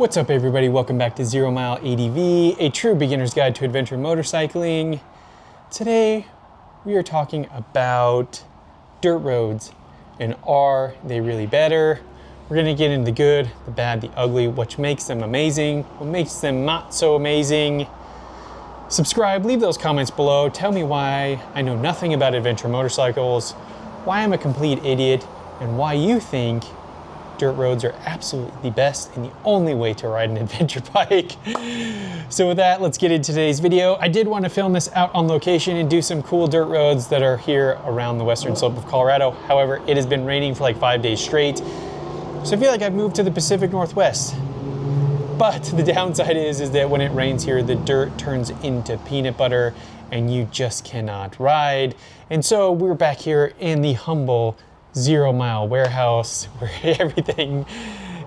What's up everybody, welcome back to Zero Mile ADV, a true beginner's guide to adventure motorcycling. Today we are talking about dirt roads and are they really better? We're gonna get into the good, the bad, the ugly, what makes them amazing, what makes them not so amazing. Subscribe, leave those comments below, tell me why I know nothing about adventure motorcycles, why I'm a complete idiot, and why you think dirt roads are absolutely the best and the only way to ride an adventure bike. So with that, let's get into today's video. I did want to film this out on location and do some cool dirt roads that are here around the western slope of Colorado. However, it has been raining for like 5 days straight. So I feel like I've moved to the Pacific Northwest. But the downside is that when it rains here, the dirt turns into peanut butter and you just cannot ride. And so we're back here in the humble 0 Mile warehouse where everything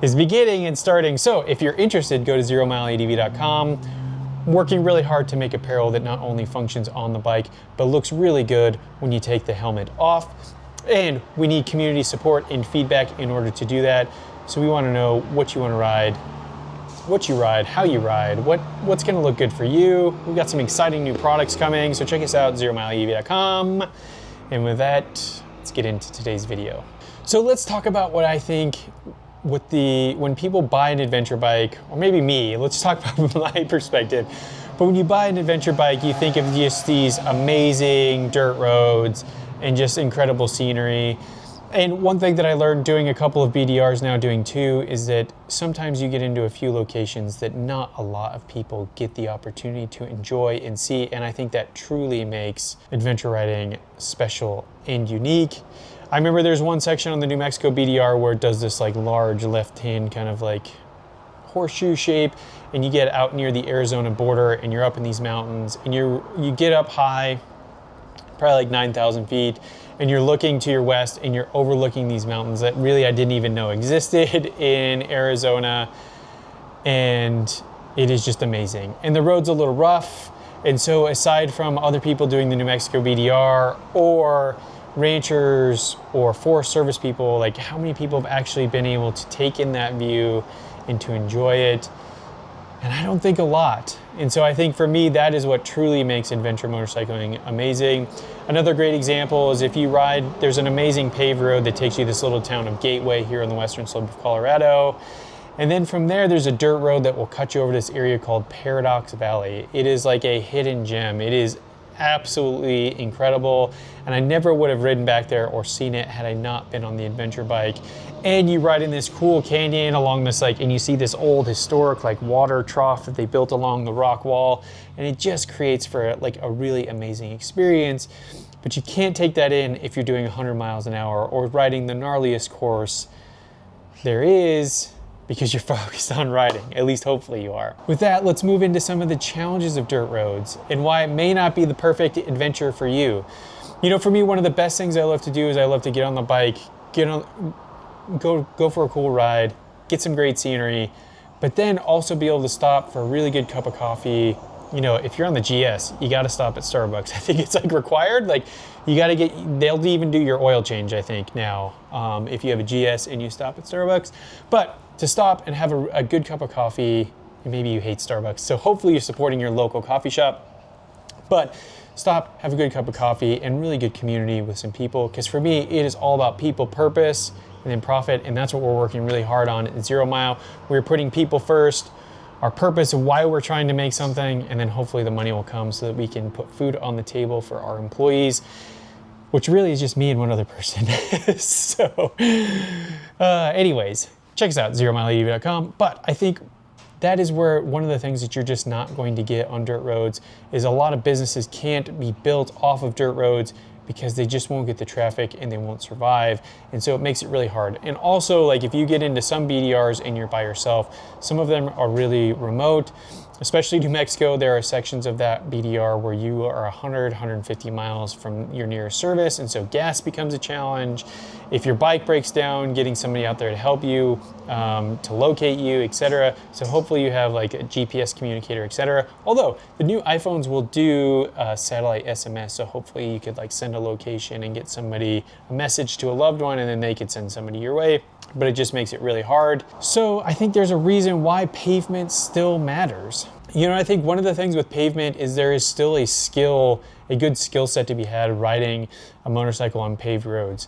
is beginning and starting. So if you're interested, go to zeromileadv.com. I'm working really hard to make apparel that not only functions on the bike, but looks really good when you take the helmet off. And we need community support and feedback in order to do that. So we want to know what you want to ride, what you ride, how you ride, what's going to look good for you. We've got some exciting new products coming, so check us out, zeromileadv.com. And with that, let's get into today's video. So let's talk about what I think when people buy an adventure bike, or maybe me, let's talk about my perspective. But when you buy an adventure bike, you think of just these amazing dirt roads and just incredible scenery. And one thing that I learned doing a couple of BDRs, now doing 2, is that sometimes you get into a few locations that not a lot of people get the opportunity to enjoy and see. And I think that truly makes adventure riding special and unique. I remember there's one section on the New Mexico BDR where it does this like large left-hand kind of like horseshoe shape, and you get out near the Arizona border and you're up in these mountains and you get up high, probably like 9,000 feet, and you're looking to your west and you're overlooking these mountains that really I didn't even know existed in Arizona. And it is just amazing. And the road's a little rough. And so aside from other people doing the New Mexico BDR or ranchers or Forest Service people, like how many people have actually been able to take in that view and to enjoy it? And I don't think a lot. And so I think for me, that is what truly makes adventure motorcycling amazing. Another great example is if you ride, there's an amazing paved road that takes you to this little town of Gateway here on the western slope of Colorado. And then from there, there's a dirt road that will cut you over this area called Paradox Valley. It is like a hidden gem. It is absolutely incredible. And I never would have ridden back there or seen it had I not been on the adventure bike. And you ride in this cool canyon along this and you see this old historic like water trough that they built along the rock wall. And it just creates for like a really amazing experience. But you can't take that in if you're doing 100 miles an hour or riding the gnarliest course there is, because you're focused on riding, at least hopefully you are. With that, let's move into some of the challenges of dirt roads and why it may not be the perfect adventure for you. You know, for me, one of the best things I love to do is I love to get on the bike, go for a cool ride, get some great scenery, but then also be able to stop for a really good cup of coffee. You know, if you're on the GS, you got to stop at Starbucks. I think it's like required. Like you got to they'll even do your oil change, I think now, if you have a GS and you stop at Starbucks. But to stop and have a good cup of coffee, maybe you hate Starbucks, so hopefully you're supporting your local coffee shop. But stop, have a good cup of coffee and really good community with some people. Because for me, it is all about people, purpose, and then profit. And that's what we're working really hard on at 0 Mile. We're putting people first, our purpose of why we're trying to make something, and then hopefully the money will come so that we can put food on the table for our employees, which really is just me and one other person. So anyways, check us out, zeromileadv.com. But I think that is where one of the things that you're just not going to get on dirt roads is a lot of businesses can't be built off of dirt roads because they just won't get the traffic and they won't survive. And so it makes it really hard. And also, like if you get into some BDRs and you're by yourself, some of them are really remote, especially New Mexico. There are sections of that BDR where you are 100, 150 miles from your nearest service. And so gas becomes a challenge. If your bike breaks down, getting somebody out there to help you, to locate you, etc. So hopefully you have like a GPS communicator, etc. Although the new iPhones will do satellite SMS, so hopefully you could like send a location and get somebody a message to a loved one, and then they could send somebody your way. but it just makes it really hard. So I think there's a reason why pavement still matters. You know, I think one of the things with pavement is there is still a good skill set to be had riding a motorcycle on paved roads.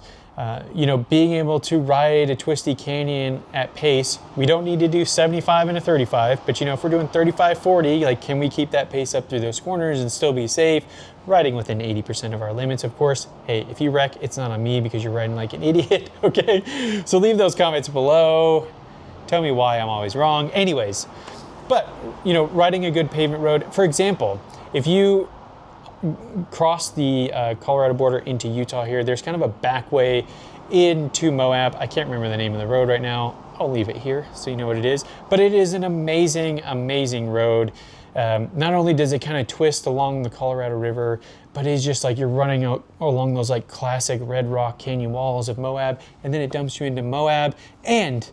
You know, being able to ride a twisty canyon at pace, we don't need to do 75 and a 35, but you know, if we're doing 35, 40, like, can we keep that pace up through those corners and still be safe? Riding within 80% of our limits, of course. Hey, if you wreck, it's not on me because you're riding like an idiot, okay? So leave those comments below. Tell me why I'm always wrong. Anyways, but, you know, riding a good pavement road, for example, if you cross the Colorado border into Utah here, there's kind of a back way into Moab. I can't remember the name of the road right now. I'll leave it here so you know what it is. But it is an amazing, amazing road. Not only does it kind of twist along the Colorado River, but it's just like you're running out along those like classic red rock canyon walls of Moab, and then it dumps you into Moab. And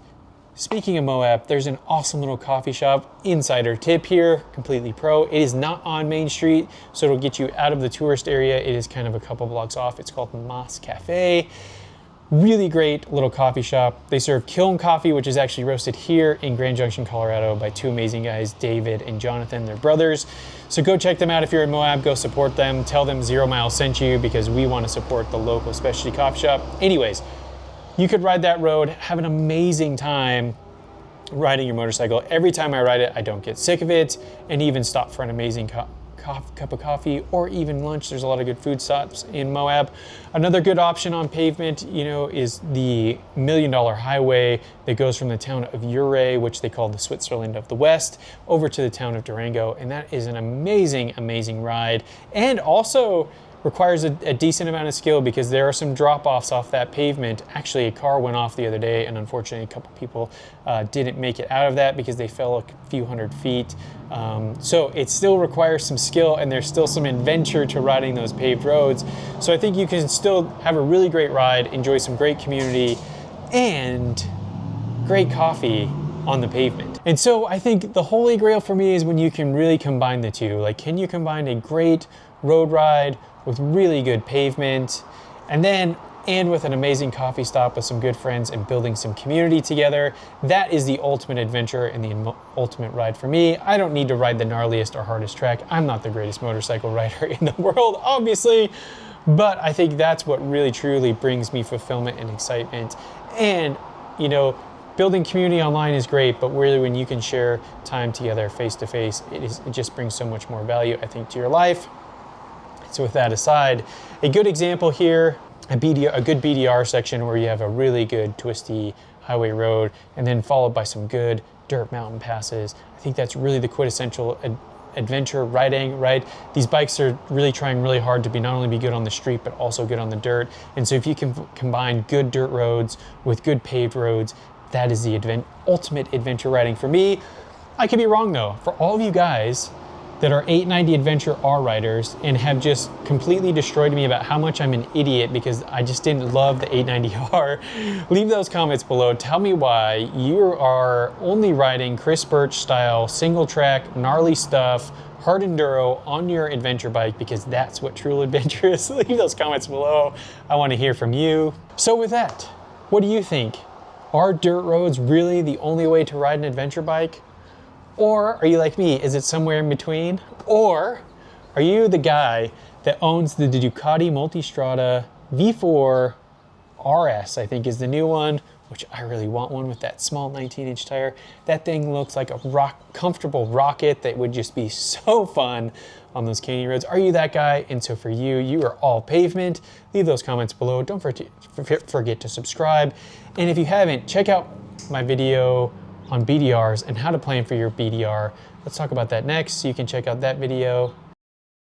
speaking of Moab, there's an awesome little coffee shop, insider tip here, completely pro. It is not on Main Street, so it'll get you out of the tourist area. It is kind of a couple blocks off. It's called Moss Cafe. Really great little coffee shop. They serve kiln coffee, which is actually roasted here in Grand Junction, Colorado by two amazing guys, David and Jonathan. They're brothers. So go check them out if you're in Moab. Go support them. Tell them 0 Mile sent you because we want to support the local specialty coffee shop. Anyways, you could ride that road, have an amazing time riding your motorcycle. Every time I ride it, I don't get sick of it, and even stop for an amazing cup of coffee or even lunch. There's a lot of good food stops in Moab. Another good option on pavement, you know, is the $1 Million Highway that goes from the town of Ouray, which they call the Switzerland of the West, over to the town of Durango. And that is an amazing, amazing ride. And also requires a decent amount of skill because there are some drop-offs off that pavement. Actually, a car went off the other day, and unfortunately a couple people didn't make it out of that because they fell a few hundred feet. So it still requires some skill, and there's still some adventure to riding those paved roads. So I think you can still have a really great ride, enjoy some great community, and great coffee on the pavement. And so I think the holy grail for me is when you can really combine the two. Like, can you combine a great road ride with really good pavement, and with an amazing coffee stop with some good friends and building some community together? That is the ultimate adventure and the ultimate ride for me. I don't need to ride the gnarliest or hardest track. I'm not the greatest motorcycle rider in the world, obviously, but I think that's what really truly brings me fulfillment and excitement. And, you know, building community online is great, but really when you can share time together face to face, it just brings so much more value, I think, to your life. So with that aside, a good example here, a good BDR section where you have a really good twisty highway road and then followed by some good dirt mountain passes. I think that's really the quintessential adventure riding, right? These bikes are really trying really hard to not only be good on the street, but also good on the dirt. And so if you can combine good dirt roads with good paved roads, that is the ultimate adventure riding for me. I could be wrong though. For all of you guys that are 890 Adventure R riders and have just completely destroyed me about how much I'm an idiot because I just didn't love the 890R, leave those comments below. Tell me why you are only riding Chris Birch style, single track, gnarly stuff, hard enduro on your adventure bike, because that's what true adventure is. Leave those comments below. I want to hear from you. So with that, what do you think? Are dirt roads really the only way to ride an adventure bike? Or are you like me? Is it somewhere in between? Or are you the guy that owns the Ducati Multistrada V4 RS, I think is the new one, which I really want one with that small 19-inch tire. That thing looks like a comfortable rocket that would just be so fun on those canyon roads. Are you that guy? And so for you, you are all pavement. Leave those comments below. Don't forget to subscribe. And if you haven't, check out my video on BDRs and how to plan for your BDR. Let's talk about that next. So you can check out that video.